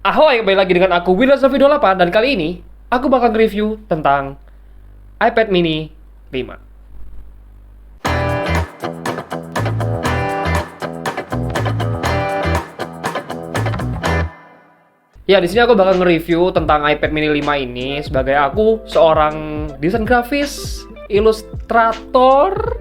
Ahoy, kembali lagi dengan aku William Video 8 dan kali ini aku bakal nge-review tentang iPad mini 5. Ya, di sini aku bakal nge-review tentang iPad mini 5 ini sebagai aku seorang desain grafis, ilustrator,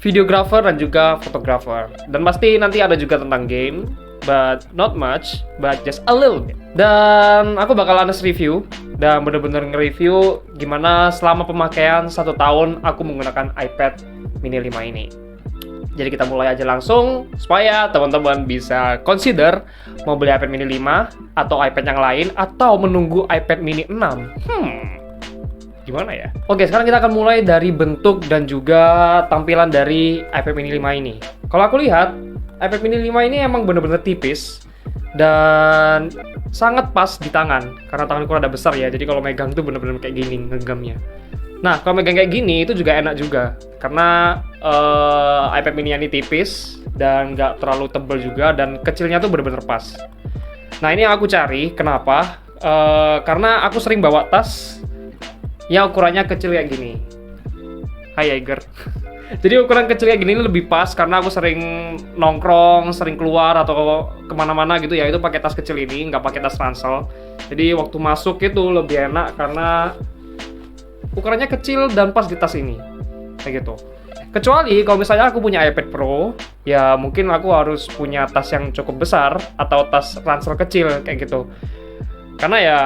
videographer dan juga fotografer. Dan pasti nanti ada juga tentang game, but not much, but just a little bit. Dan aku bakal honest review dan bener-bener nge-review gimana selama pemakaian 1 tahun aku menggunakan iPad mini 5 ini. Jadi kita mulai aja langsung supaya teman-teman bisa consider mau beli iPad mini 5 atau iPad yang lain atau menunggu iPad mini 6. Gimana ya? Oke, sekarang kita akan mulai dari bentuk dan juga tampilan dari iPad mini 5 ini. Kalau aku lihat, iPad mini 5 ini emang bener-bener tipis dan sangat pas di tangan karena tanganku rada besar ya. Jadi kalau megang tuh bener-bener kayak gini ngegangnya. Nah, kalau megang kayak gini itu juga enak juga karena iPad mini ini tipis dan nggak terlalu tebal juga dan kecilnya tuh bener-bener pas. Nah, ini yang aku cari. Kenapa? Karena aku sering bawa tas yang ukurannya kecil kayak gini. Hai Eiger. Jadi ukuran kecil kayak gini lebih pas karena aku sering nongkrong, sering keluar atau kemana-mana gitu ya, itu pakai tas kecil ini, nggak pakai tas ransel. Jadi waktu masuk itu lebih enak karena ukurannya kecil dan pas di tas ini, kayak gitu. Kecuali kalau misalnya aku punya iPad Pro, ya mungkin aku harus punya tas yang cukup besar atau tas ransel kecil kayak gitu. Karena ya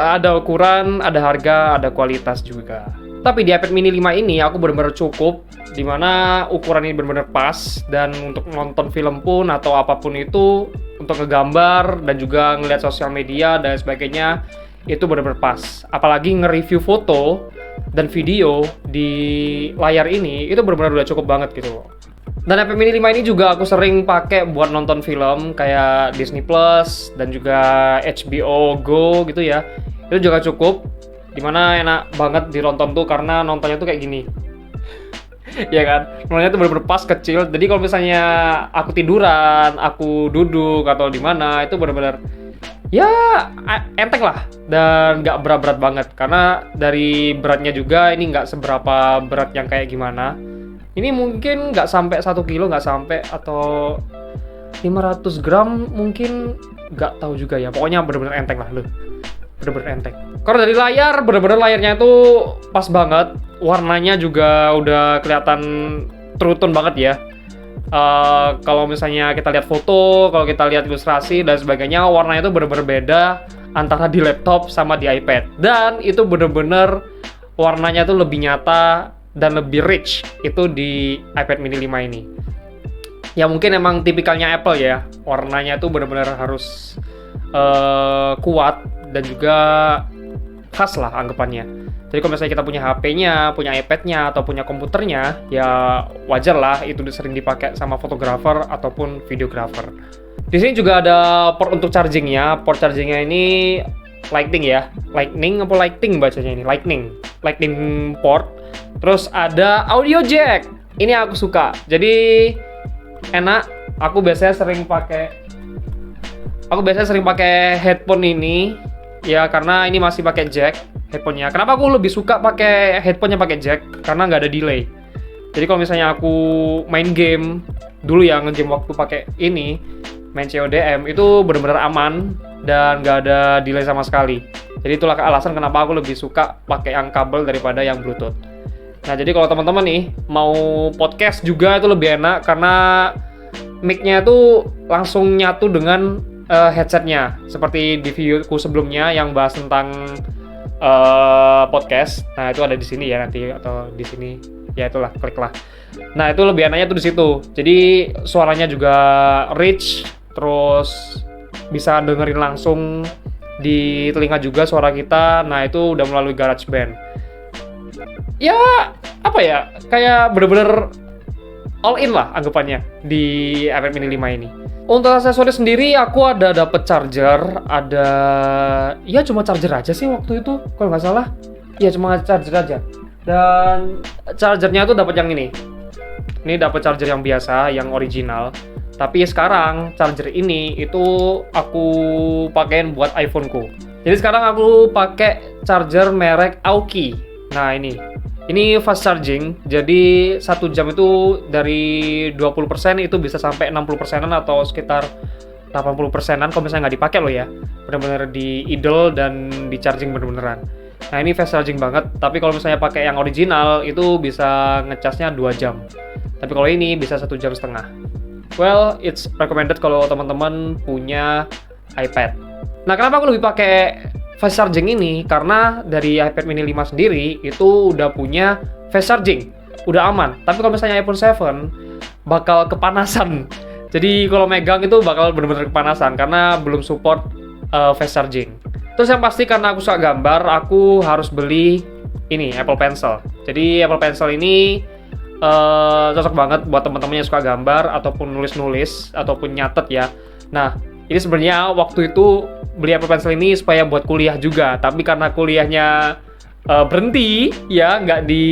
ada ukuran, ada harga, ada kualitas juga. Tapi di iPad mini 5 ini aku benar-benar cukup, dimana ukuran ini benar-benar pas dan untuk nonton film pun atau apapun itu, untuk ngegambar dan juga ngeliat sosial media dan sebagainya, itu benar-benar pas. Apalagi nge-review foto dan video di layar ini, itu benar-benar udah cukup banget gitu. Dan iPad mini 5 ini juga aku sering pakai buat nonton film kayak Disney Plus dan juga HBO Go gitu ya. Itu juga cukup, dimana enak banget ditonton tuh karena nontonnya tuh kayak gini. Ya kan, nontonnya tuh bener-bener pas kecil. Jadi kalau misalnya aku tiduran, aku duduk atau di mana itu bener-bener ya enteng lah dan nggak berat-berat banget. Karena dari beratnya juga ini nggak seberapa berat yang kayak gimana. Ini mungkin nggak sampai 1 kilo, nggak sampai, atau 500 gram mungkin, nggak tahu juga ya. Pokoknya bener-bener enteng lah loh. Bener-bener enteng. Kalau dari layar, bener-bener layarnya itu pas banget. Warnanya juga udah kelihatan true tone banget ya. Kalau misalnya kita lihat foto, kalau kita lihat ilustrasi dan sebagainya, warnanya itu bener-bener beda antara di laptop sama di iPad. Dan itu bener-bener warnanya tuh lebih nyata dan lebih rich itu di iPad mini 5 ini. Ya mungkin emang tipikalnya Apple ya. Warnanya tuh bener-bener harus kuat dan juga khas lah anggapannya. Jadi kalau misalnya kita punya HP-nya, punya iPad-nya, atau punya komputernya, ya wajar lah itu sering dipakai sama fotografer ataupun videographer. Di sini juga ada port untuk chargingnya. Port chargingnya ini Lightning ya. Lightning apa Lighting bacanya ini? Lightning port. Terus ada audio jack. Ini aku suka. Jadi enak. Aku biasanya sering pakai headphone ini ya karena ini masih pakai jack headphone-nya. Kenapa aku lebih suka pakai headphone-nya pakai jack? Karena nggak ada delay. Jadi kalau misalnya aku main game dulu ya, nge-game waktu pakai ini, main CODM itu benar-benar aman dan nggak ada delay sama sekali. Jadi itulah alasan kenapa aku lebih suka pakai yang kabel daripada yang Bluetooth. Nah, jadi kalau teman-teman nih mau podcast juga itu lebih enak karena mic-nya itu langsung nyatu dengan headsetnya, seperti di videoku sebelumnya yang bahas tentang podcast. Nah, itu ada di sini ya nanti, atau di sini ya, itulah, klik lah. Nah, itu lebih enaknya tuh di situ. Jadi suaranya juga rich, terus bisa dengerin langsung di telinga juga suara kita. Nah, itu udah melalui GarageBand. Ya, apa ya? Kayak bener-bener all in lah anggapannya di iPad mini 5 ini. Untuk aksesoris sendiri aku ada dapet charger, ada ya cuma charger aja sih waktu itu kalau nggak salah. Ya cuma charger aja. Dan chargernya tuh dapat yang ini. Ini dapat charger yang biasa, yang original. Tapi sekarang charger ini itu aku pakein buat iPhone-ku. Jadi sekarang aku pakai charger merek Aoki. Nah ini fast charging. Jadi 1 jam itu dari 20% itu bisa sampai 60%-an atau sekitar 80%-an kalau misalnya nggak dipakai loh ya. Bener-bener di idle dan di charging bener-beneran. Nah ini fast charging banget. Tapi kalau misalnya pakai yang original itu bisa ngecasnya 2 jam. Tapi kalau ini bisa 1,5 jam. Well, it's recommended kalau teman-teman punya iPad. Nah kenapa aku lebih pakai fast charging ini? Karena dari iPad mini 5 sendiri itu udah punya fast charging. Udah aman. Tapi kalau misalnya iPhone 7 bakal kepanasan. Jadi kalau megang itu bakal bener-bener kepanasan karena belum support fast charging. Terus yang pasti karena aku suka gambar, aku harus beli ini Apple Pencil. Jadi Apple Pencil ini cocok banget buat teman-teman yang suka gambar ataupun nulis-nulis ataupun nyatet ya. Nah, ini sebenarnya waktu itu beli Apple Pencil ini supaya buat kuliah juga, tapi karena kuliahnya berhenti ya, nggak di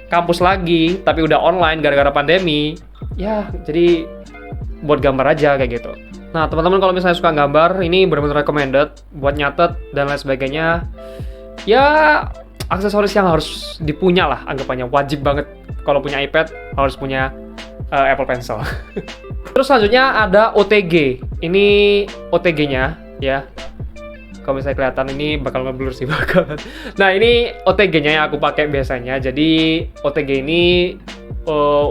kampus lagi, tapi udah online gara-gara pandemi. Ya, jadi buat gambar aja kayak gitu. Nah, teman-teman kalau misalnya suka gambar, ini benar-benar recommended buat nyatet dan lain sebagainya. Ya, aksesoris yang harus dipunya lah, anggapannya wajib banget kalau punya iPad harus punya Apple Pencil. Terus selanjutnya ada OTG. Ini OTG-nya ya. Kalau misalnya kelihatan ini bakal ngeblur sih bakal. Nah, ini OTG-nya yang aku pakai biasanya. Jadi OTG ini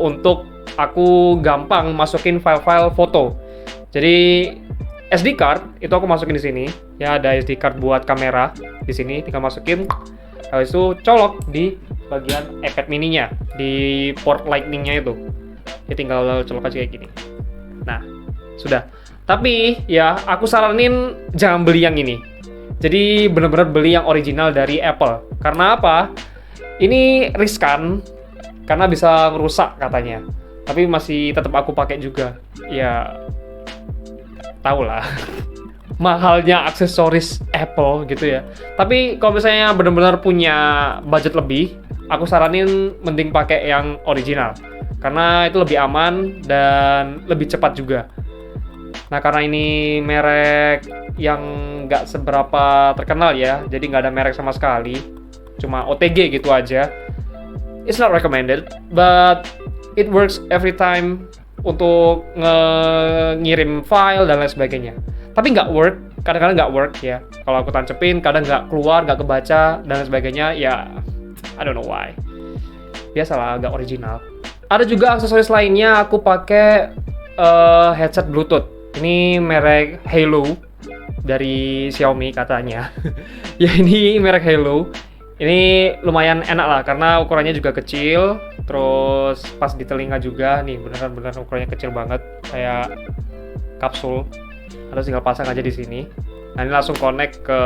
untuk aku gampang masukin file-file foto. Jadi SD card itu aku masukin di sini. Ya, ada SD card buat kamera di sini, tinggal masukin. Habis itu colok di bagian iPad mini-nya, di port lightning-nya itu. Jadi tinggal colok aja kayak gini. Nah, sudah. Tapi ya, aku saranin jangan beli yang ini. Jadi benar-benar beli yang original dari Apple. Karena apa? Ini riskan karena bisa merusak katanya. Tapi masih tetap aku pakai juga. Ya, tau lah. Mahalnya aksesoris Apple gitu ya. Tapi kalau misalnya benar-benar punya budget lebih, aku saranin mending pakai yang original. Karena itu lebih aman dan lebih cepat juga. Nah, karena ini merek yang nggak seberapa terkenal ya, jadi nggak ada merek sama sekali, cuma OTG gitu aja. It's not recommended, but it works every time untuk ngirim file dan lain sebagainya. Tapi nggak work, kadang-kadang nggak work ya. Kalau aku tancepin, kadang nggak keluar, nggak kebaca, dan lain sebagainya. Ya, I don't know why. Biasalah, nggak original. Ada juga aksesoris lainnya, aku pakai headset Bluetooth. Ini merek Halo dari Xiaomi katanya. Ya, ini merek Halo. Ini lumayan enak lah, karena ukurannya juga kecil. Terus pas di telinga juga, nih beneran ukurannya kecil banget, kayak kapsul. Harus tinggal pasang aja di sini. Nah, ini langsung connect ke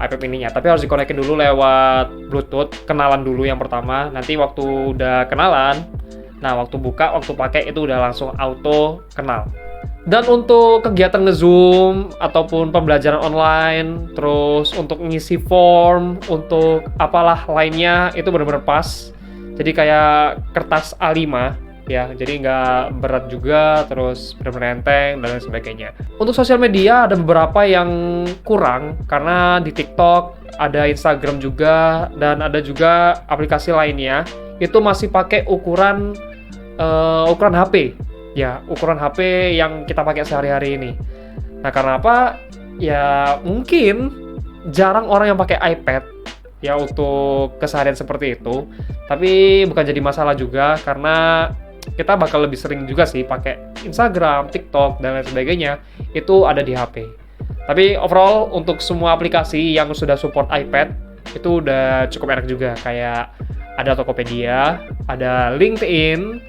iPad mini-nya. Tapi harus dikonekin dulu lewat Bluetooth, kenalan dulu yang pertama. Nanti waktu udah kenalan, nah waktu buka, waktu pakai itu udah langsung auto kenal. Dan untuk kegiatan nge-zoom ataupun pembelajaran online, terus untuk ngisi form, untuk apalah lainnya, itu benar-benar pas. Jadi kayak kertas A5 ya, jadi nggak berat juga, terus benar-benar enteng dan lain sebagainya. Untuk sosial media ada beberapa yang kurang karena di TikTok, ada Instagram juga, dan ada juga aplikasi lainnya itu masih pakai ukuran HP. Ya, ukuran HP yang kita pakai sehari-hari ini. Nah, karena apa? Ya, mungkin jarang orang yang pakai iPad ya untuk keseharian seperti itu. Tapi bukan jadi masalah juga, karena kita bakal lebih sering juga sih pakai Instagram, TikTok, dan lain sebagainya. Itu ada di HP. Tapi overall, untuk semua aplikasi yang sudah support iPad, itu udah cukup enak juga. Kayak ada Tokopedia, ada LinkedIn,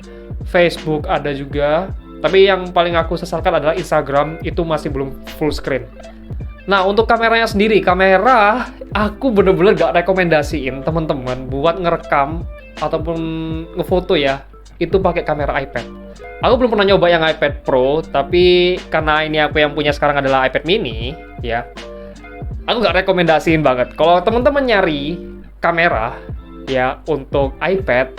Facebook ada juga, tapi yang paling aku sesalkan adalah Instagram, itu masih belum full screen. Nah, untuk kameranya sendiri, kamera aku bener-bener gak rekomendasiin teman-teman buat ngerekam ataupun ngefoto ya, itu pakai kamera iPad. Aku belum pernah nyoba yang iPad Pro, tapi karena ini aku yang punya sekarang adalah iPad mini, ya, aku gak rekomendasiin banget. Kalau teman-teman nyari kamera ya untuk iPad,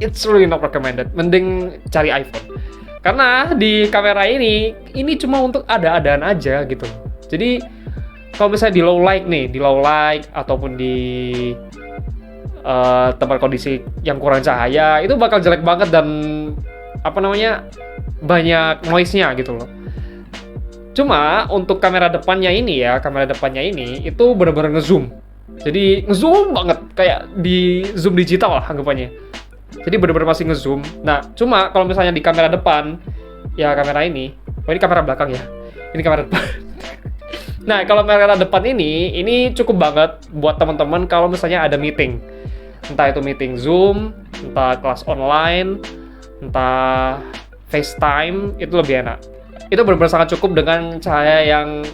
it's really not recommended. Mending cari iPhone. Karena di kamera ini cuma untuk ada-adaan aja gitu. Jadi kalau misalnya di low light ataupun di tempat kondisi yang kurang cahaya, itu bakal jelek banget dan banyak noise-nya gitu loh. Cuma untuk kamera depannya ini itu benar-benar ngezoom. Jadi ngezoom banget, kayak di zoom digital lah anggapannya. Jadi benar-benar masih ngezoom. Nah, cuma kalau misalnya di kamera depan, ya kamera ini, ini kamera belakang ya. Ini kamera depan. Nah, kalau kamera depan ini cukup banget buat teman-teman kalau misalnya ada meeting. Entah itu meeting Zoom, entah kelas online, entah FaceTime, itu lebih enak. Itu benar-benar sangat cukup dengan cahaya yang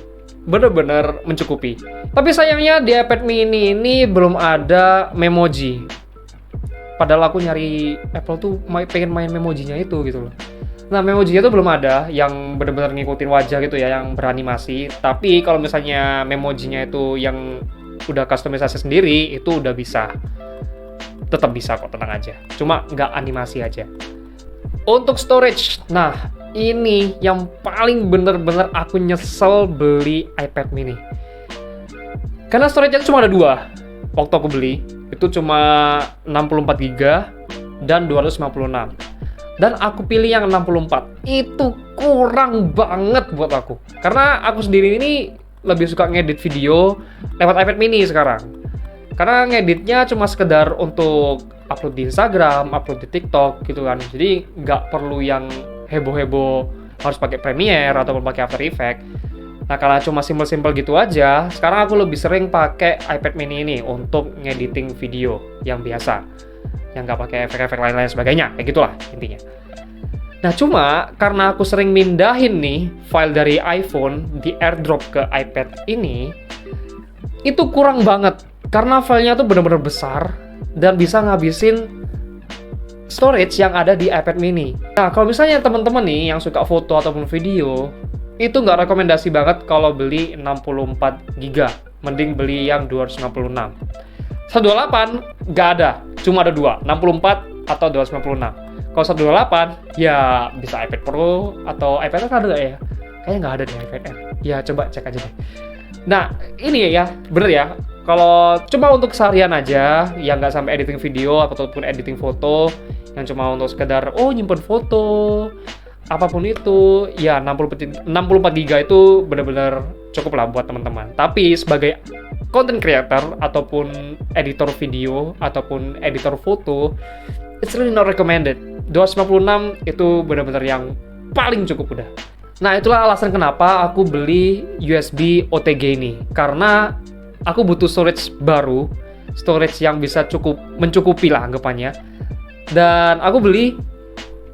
benar-benar mencukupi. Tapi sayangnya di iPad mini ini belum ada memoji. Padahal aku nyari Apple tuh pengen main memojinya itu gitu loh. Nah, memojinya tuh belum ada yang benar-benar ngikutin wajah gitu ya, yang beranimasi. Tapi kalau misalnya memojinya itu yang udah customisasi sendiri, itu udah bisa. Tetap bisa kok, tenang aja. Cuma nggak animasi aja. Untuk storage, nah ini yang paling bener-bener aku nyesel beli iPad mini. Karena storage-nya cuma ada 2 waktu aku beli. Itu cuma 64GB dan 256. Dan aku pilih yang 64. Itu kurang banget buat aku. Karena aku sendiri ini lebih suka ngedit video lewat iPad mini sekarang. Karena ngeditnya cuma sekedar untuk upload di Instagram, upload di TikTok gitu kan. Jadi nggak perlu yang heboh-heboh harus pakai Premiere ataupun pakai After Effects. Nah, kalau cuma simple-simple gitu aja, sekarang aku lebih sering pakai iPad mini ini untuk ngediting video yang biasa, yang nggak pakai efek-efek lain-lain sebagainya, kayak gitulah intinya. Nah, cuma karena aku sering mindahin nih file dari iPhone di AirDrop ke iPad ini, itu kurang banget. Karena filenya tuh benar-benar besar dan bisa ngabisin storage yang ada di iPad mini. Nah, kalau misalnya teman-teman nih yang suka foto ataupun video, itu nggak rekomendasi banget kalau beli 64GB. Mending beli yang 256. 128 nggak ada, cuma ada 2, 64 atau 256. Kalau 128, ya bisa iPad Pro atau iPad Air ada nggak ya? Kayaknya nggak ada di iPad Air. Ya, coba cek aja deh. Nah, ini ya, bener ya. Kalau cuma untuk seharian aja, yang nggak sampai editing video ataupun editing foto, yang cuma untuk sekedar nyimpen foto, apapun itu, ya 64GB itu benar-benar cukup lah buat teman-teman. Tapi sebagai content creator ataupun editor video ataupun editor foto, it's really not recommended. 256 itu benar-benar yang paling cukup udah. Nah, itulah alasan kenapa aku beli USB OTG ini. Karena aku butuh storage baru, storage yang bisa mencukupi lah anggapannya. Dan aku beli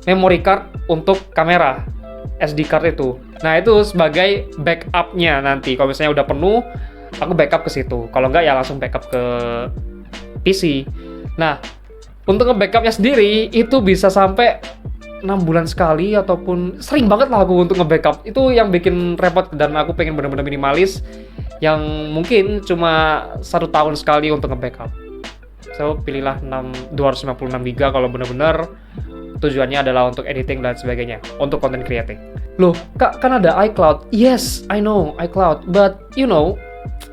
memory card untuk kamera, SD card itu. Nah, itu sebagai backup-nya nanti. Kalau misalnya udah penuh, aku backup ke situ. Kalau enggak, ya langsung backup ke PC. Nah, untuk nge-backupnya sendiri, itu bisa sampai 6 bulan sekali ataupun sering banget lah aku untuk nge-backup. Itu yang bikin repot dan aku pengen benar-benar minimalis yang mungkin cuma 1 tahun sekali untuk nge-backup. So, pilihlah 256GB kalau benar-benar tujuannya adalah untuk editing dan sebagainya, untuk content creating. Loh, Kak, kan ada iCloud. Yes, I know iCloud, but you know,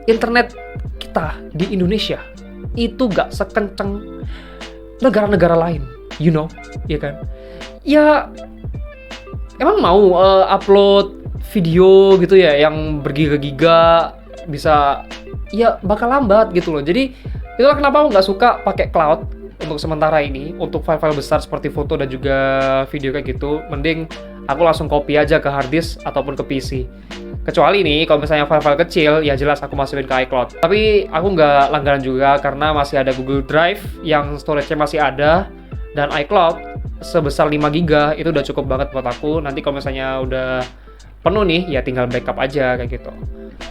internet kita di Indonesia itu gak sekenceng negara-negara lain, you know, ya kan? Ya, emang mau upload video gitu ya yang bergiga-giga bisa, ya bakal lambat gitu loh. Jadi itulah kenapa aku nggak suka pakai cloud untuk sementara ini. Untuk file-file besar seperti foto dan juga video kayak gitu, mending aku langsung copy aja ke hard disk ataupun ke PC. Kecuali nih kalau misalnya file-file kecil, ya jelas aku masukin ke iCloud. Tapi aku nggak langganan juga karena masih ada Google Drive yang storage-nya masih ada, dan iCloud sebesar 5GB itu udah cukup banget buat aku. Nanti kalau misalnya udah penuh nih, ya tinggal backup aja kayak gitu.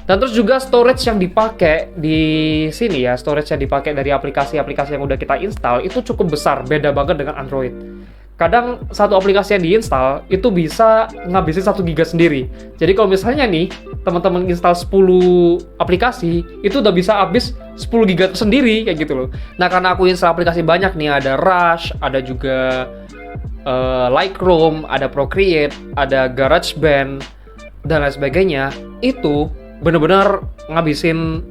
Dan terus juga storage yang dipakai di sini ya, storage yang dipakai dari aplikasi-aplikasi yang udah kita install itu cukup besar, beda banget dengan Android. kadang satu aplikasi yang diinstal itu bisa ngabisin 1 giga sendiri. Jadi kalau misalnya nih teman-teman install 10 aplikasi, itu udah bisa habis 10 giga sendiri kayak gitu loh. Nah, karena aku install aplikasi banyak nih, ada Rush, ada juga Lightroom, ada Procreate, ada GarageBand dan lain sebagainya, itu bener-bener ngabisin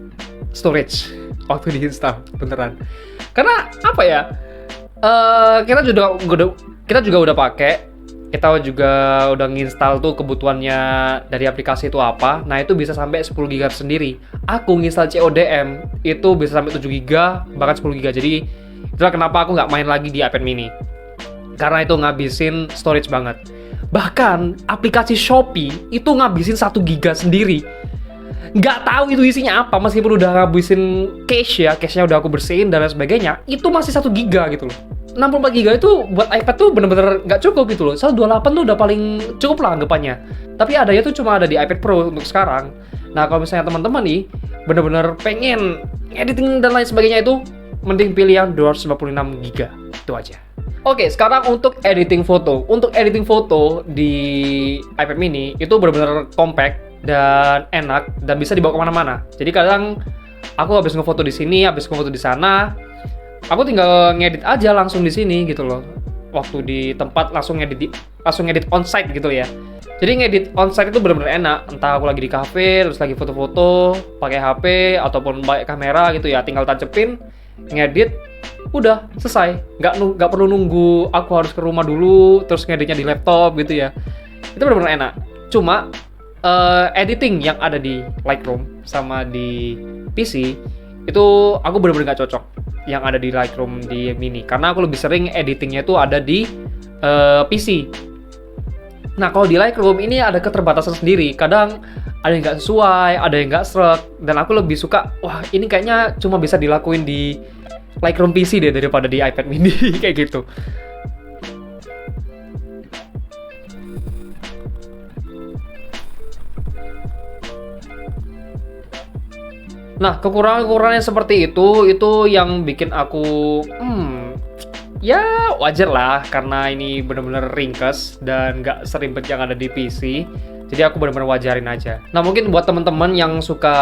storage waktu diinstal beneran. Karena apa ya? Kita juga udah pakai, kita juga udah nginstal tuh kebutuhannya dari aplikasi itu apa. Nah, itu bisa sampai 10 GB sendiri. Aku nginstal CODM itu bisa sampai 7 GB, bahkan 10 GB. Jadi itulah kenapa aku nggak main lagi di iPad mini, karena itu ngabisin storage banget. Bahkan aplikasi Shopee itu ngabisin 1 GB sendiri. Nggak tahu itu isinya apa, meskipun udah ngabisin cache-nya udah aku bersihin dan lain sebagainya, itu masih 1 GB gitu loh. 64 GB itu buat iPad tuh bener-bener nggak cukup gitu loh. 128 tuh udah paling cukup lah anggapannya. Tapi adanya tuh cuma ada di iPad Pro untuk sekarang. Nah, kalau misalnya teman-teman nih bener-bener pengen editing dan lain sebagainya, itu mending pilih yang 256 GB. Itu aja. Oke, sekarang untuk editing foto. Untuk editing foto di iPad mini itu bener-bener compact dan enak dan bisa dibawa kemana-mana. Jadi kadang aku habis ngefoto di sini, habis ngefoto di sana, aku tinggal ngedit aja langsung di sini gitu loh. Waktu di tempat langsung ngedit onsite gitu ya. Jadi ngedit onsite itu benar-benar enak. Entah aku lagi di cafe, terus lagi foto-foto pakai HP ataupun pakai kamera gitu ya, tinggal tancepin, ngedit, udah selesai. Nggak perlu nunggu aku harus ke rumah dulu terus ngeditnya di laptop gitu ya. Itu benar-benar enak. Cuma editing yang ada di Lightroom sama di PC itu aku benar-benar nggak cocok yang ada di Lightroom di mini, karena aku lebih sering editingnya itu ada di PC. Nah, kalau di Lightroom ini ada keterbatasan sendiri, kadang ada yang nggak sesuai, ada yang nggak srek, dan aku lebih suka, wah ini kayaknya cuma bisa dilakuin di Lightroom PC deh daripada di iPad mini kayak gitu. Nah, kekurangan-kekurangan yang seperti itu yang bikin aku ya wajar lah, karena ini benar-benar ringkes dan nggak seribet yang ada di PC. Jadi aku benar-benar wajarin aja. Nah, mungkin buat teman-teman yang suka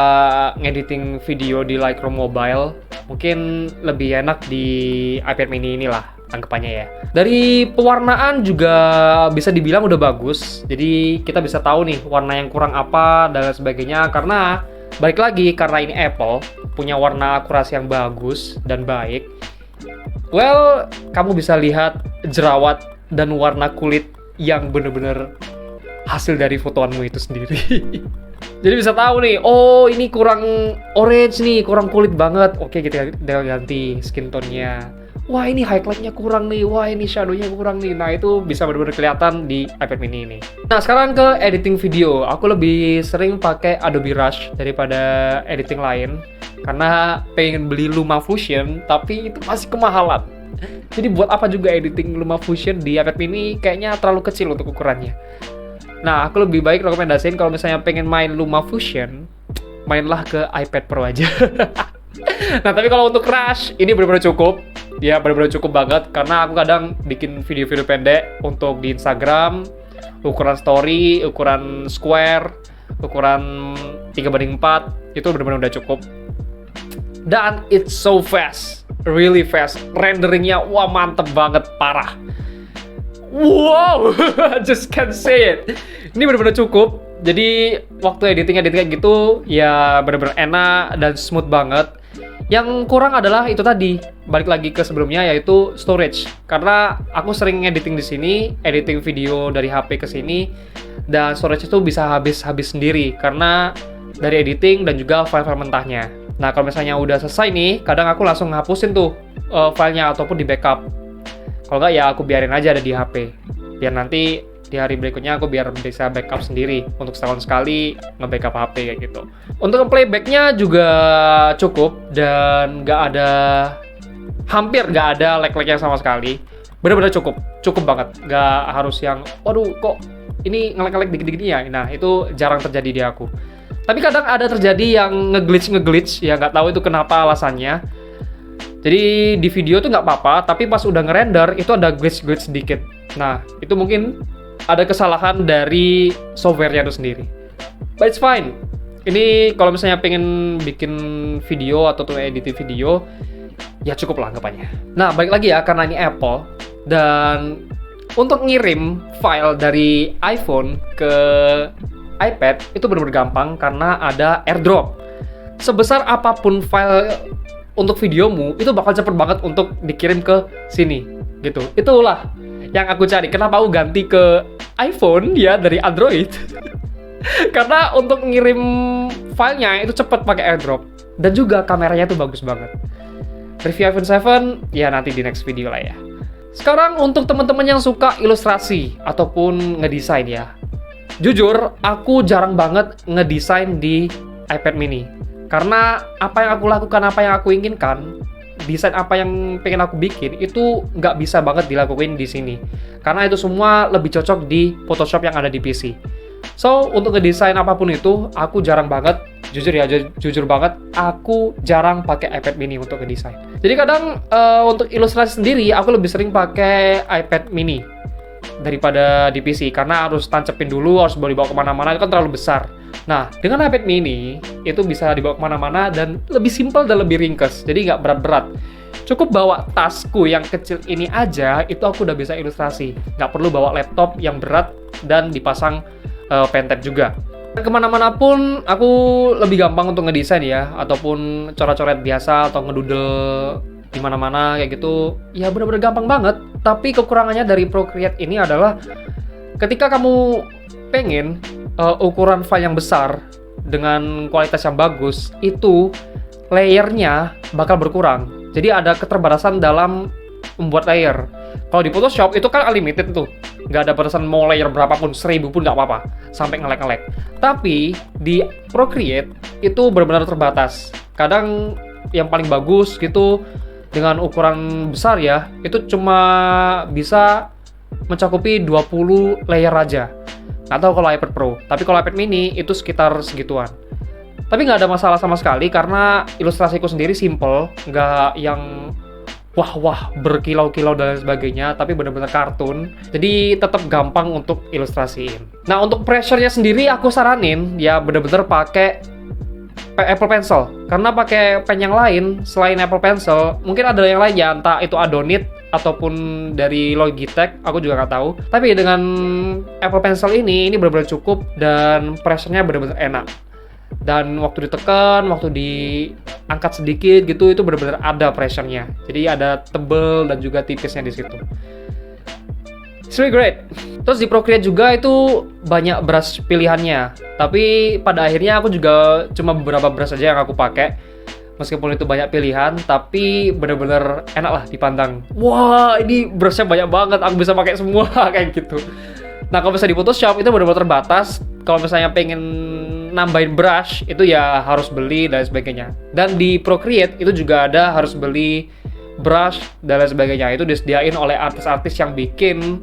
ngediting video di Lightroom Mobile, mungkin lebih enak di iPad mini inilah anggapannya ya. Dari pewarnaan juga bisa dibilang udah bagus. Jadi kita bisa tahu nih warna yang kurang apa dan sebagainya, karena balik lagi, karena ini Apple punya warna akurasi yang bagus dan baik. Well, kamu bisa lihat jerawat dan warna kulit yang bener-bener hasil dari fotoanmu itu sendiri. Jadi bisa tahu nih, oh ini kurang orange nih, kurang kulit banget. Oke, kita ganti skin tone-nya. Wah, ini highlight-nya kurang nih, wah ini shadow-nya kurang nih. Nah, itu bisa benar-benar kelihatan di iPad mini ini. Nah, sekarang ke editing video. Aku lebih sering pakai Adobe Rush daripada editing lain, karena pengen beli LumaFusion, tapi itu masih kemahalan. Jadi buat apa juga editing LumaFusion di iPad mini, kayaknya terlalu kecil untuk ukurannya. Nah, aku lebih baik rekomendasiin kalau misalnya pengen main LumaFusion, mainlah ke iPad Pro aja. Nah, tapi kalau untuk Rush, ini benar-benar cukup. Ya, benar-benar cukup banget, karena aku kadang bikin video-video pendek untuk di Instagram, ukuran story, ukuran square, ukuran 3:4, itu benar-benar udah cukup. Dan it's so fast, really fast. Renderingnya, wah mantep banget, parah. Wow, just can't say it. Ini benar-benar cukup. Jadi waktu editing gitu, ya benar-benar enak dan smooth banget. Yang kurang adalah itu tadi, balik lagi ke sebelumnya, yaitu storage. Karena aku sering editing di sini, editing video dari HP ke sini, dan storage itu bisa habis sendiri karena dari editing dan juga file-file mentahnya. Nah, kalau misalnya udah selesai nih, kadang aku langsung ngapusin tuh filenya ataupun di backup. Kalau nggak ya aku biarin aja ada di HP, biar nanti di hari berikutnya aku biar bisa backup sendiri untuk setahun sekali nge-backup HP kayak gitu. Untuk playbacknya juga cukup dan hampir nggak ada lag-lagnya sama sekali. Bener-bener cukup banget. Nggak harus yang, waduh kok ini nge-lag dikit-dikit ya. Nah, itu jarang terjadi di aku. Tapi kadang ada terjadi yang nge-glitch, ya nggak tahu itu kenapa alasannya. Jadi di video tuh nggak apa-apa, tapi pas udah ngerender itu ada glitch sedikit. Nah, itu mungkin ada kesalahan dari software-nya itu sendiri. But it's fine. Ini kalau misalnya pengen bikin video atau tuh edit video, ya cukup lah anggapannya. Nah, balik lagi ya, karena ini Apple, dan untuk ngirim file dari iPhone ke iPad itu benar-benar gampang karena ada AirDrop. Sebesar apapun file untuk videomu, itu bakal cepet banget untuk dikirim ke sini, gitu. Itulah yang aku cari. Kenapa aku ganti ke iPhone ya dari Android? Karena untuk ngirim filenya itu cepet pakai AirDrop. Dan juga kameranya tuh bagus banget. Review iPhone 7 ya nanti di next video lah ya. Sekarang untuk teman-teman yang suka ilustrasi ataupun ngedesain ya. Jujur, aku jarang banget ngedesain di iPad mini. Karena apa yang aku lakukan, apa yang aku inginkan, desain apa yang pengen aku bikin, itu nggak bisa banget dilakuin di sini. Karena itu semua lebih cocok di Photoshop yang ada di PC. So, untuk ngedesain apapun itu, aku jarang banget, jujur banget, aku jarang pakai iPad mini untuk ngedesain. Jadi kadang untuk ilustrasi sendiri, aku lebih sering pakai iPad mini daripada di PC. Karena harus tancepin dulu, harus dibawa kemana-mana, itu kan terlalu besar. Nah, dengan iPad mini, itu bisa dibawa kemana-mana dan lebih simpel dan lebih ringkas. Jadi nggak berat-berat. Cukup bawa tasku yang kecil ini aja, itu aku udah bisa ilustrasi. Nggak perlu bawa laptop yang berat dan dipasang pentab juga. Kemana-mana pun aku lebih gampang untuk ngedesain ya, ataupun coret-coret biasa atau ngedoodle di mana-mana kayak gitu. Ya benar-benar gampang banget. Tapi kekurangannya dari Procreate ini adalah ketika kamu pengen ukuran file yang besar dengan kualitas yang bagus, itu layernya bakal berkurang. Jadi ada keterbatasan dalam membuat layer. Kalau di Photoshop itu kan unlimited tuh, nggak ada batasan mau layer berapapun, 1000 pun nggak apa-apa, sampai nge-lag. Tapi di Procreate itu benar-benar terbatas. Kadang yang paling bagus gitu dengan ukuran besar ya, itu cuma bisa mencakupi 20 layer aja. Nggak tahu kalau iPad Pro, tapi kalau iPad mini itu sekitar segituan. Tapi nggak ada masalah sama sekali karena ilustrasiku sendiri simple, nggak yang wah berkilau-kilau dan sebagainya, tapi benar-benar kartun. Jadi tetap gampang untuk ilustrasiin. Nah, untuk pressure-nya sendiri aku saranin ya benar-benar pakai Apple Pencil. Karena pakai pen yang lain selain Apple Pencil, mungkin ada yang lain ya, entah itu Adonit ataupun dari Logitech, aku juga nggak tahu. Tapi dengan Apple Pencil ini benar-benar cukup dan pressure-nya benar-benar enak. Dan waktu ditekan, waktu diangkat sedikit gitu, itu benar-benar ada pressure-nya. Jadi ada tebel dan juga tipisnya di situ. It's really great. Terus di Procreate juga itu banyak brush pilihannya. Tapi pada akhirnya aku juga cuma beberapa brush aja yang aku pakai. Meskipun itu banyak pilihan, tapi benar-benar enak lah dipandang. Wah, ini brushnya banyak banget, aku bisa pakai semua kayak gitu. Nah, kalau misalnya di Photoshop itu benar-benar terbatas. Kalau misalnya pengen nambahin brush, itu ya harus beli dan sebagainya. Dan di Procreate itu juga ada harus beli brush dan lain sebagainya. Itu disediain oleh artis-artis yang bikin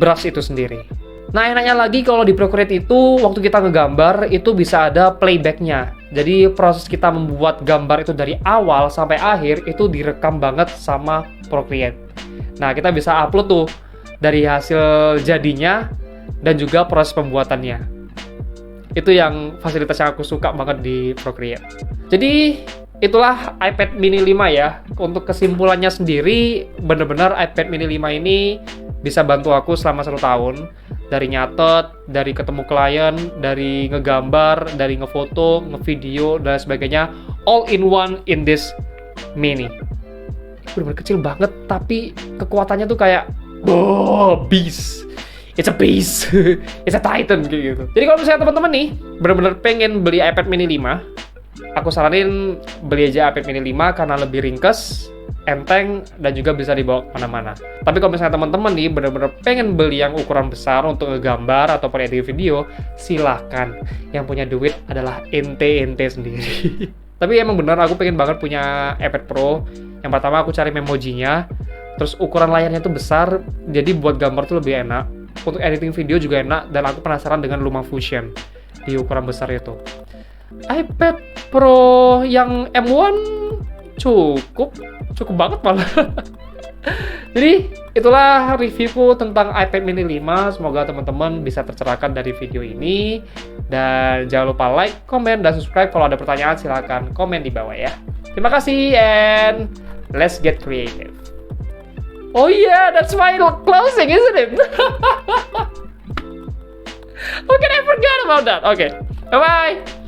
brush itu sendiri. Nah, enaknya lagi kalau di Procreate itu waktu kita ngegambar itu bisa ada playbacknya. Jadi proses kita membuat gambar itu dari awal sampai akhir itu direkam banget sama Procreate. Nah, kita bisa upload tuh dari hasil jadinya dan juga proses pembuatannya. Itu yang fasilitas yang aku suka banget di Procreate. Jadi itulah iPad mini 5 ya. Untuk kesimpulannya sendiri, bener-bener iPad mini 5 ini bisa bantu aku selama 1 tahun. Dari nyatet, dari ketemu klien, dari ngegambar, dari ngefoto, ngevideo, dan sebagainya. All in one in this mini. Bener-bener kecil banget, tapi kekuatannya tuh kayak beast. It's a beast. It's a titan gitu. Jadi kalau misalnya teman-teman nih bener-bener pengen beli iPad mini 5, aku saranin beli aja iPad mini 5 karena lebih ringkas, enteng, dan juga bisa dibawa kemana-mana. Tapi kalau misalnya teman-teman nih bener-bener pengen beli yang ukuran besar untuk ngegambar atau edit video, silahkan. Yang punya duit adalah ente sendiri. Tapi emang bener aku pengen banget punya iPad Pro. Yang pertama aku cari memojinya, terus ukuran layarnya tuh besar, jadi buat gambar tuh lebih enak. Untuk editing video juga enak, dan aku penasaran dengan LumaFusion di ukuran besar itu. iPad Pro yang M1 cukup banget malah. Jadi itulah reviewku tentang iPad mini 5. Semoga teman-teman bisa tercerahkan dari video ini. Dan jangan lupa like, komen, dan subscribe. Kalau ada pertanyaan silahkan komen di bawah ya. Terima kasih and let's get creative. Oh yeah, that's my closing, isn't it? How can I forget about that? Okay, bye-bye.